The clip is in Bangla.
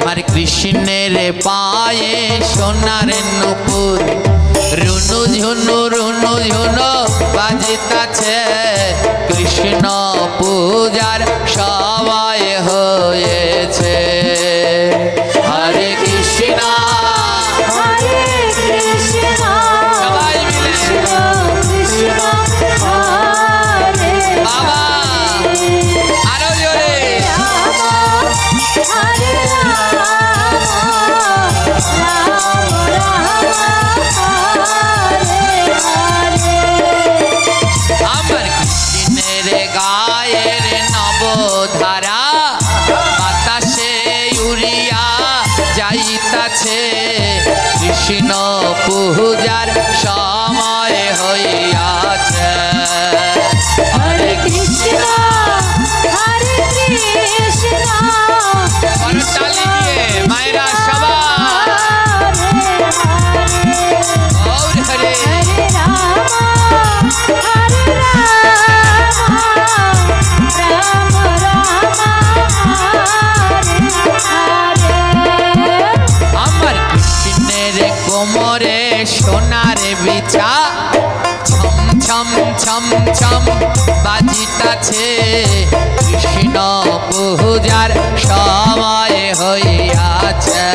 আমার কৃষ্ণের পায়ে সোনার নুপুর রুনু ঝুনু বাজিতাছে কৃষ্ণ পূজার সবাই হয়েছে হরে কৃষ্ণ হরে কৃষ্ণ সবাই মিলে কৃষ্ণ হরে বাবা আরো জোরে হরে রাম রাম হরে হরে আমার কৃষ্ণের গায়ের নবধারা বাতাসে উড়িয়া যাইতাছে কৃষ্ণ পূজার সময় হইয়াছে হরে কৃষ্ণ হরে কৃষ্ণ করতালি দিয়ে মায়েরা সবাই গৌর হরে হরে রাম রাম হরে আমার কৃষ্ণের কোমরে সোনার বিছা ছম ছম ছম ছম বাজিতাছে কৃষ্ণ পূজার সময় হইয়াছে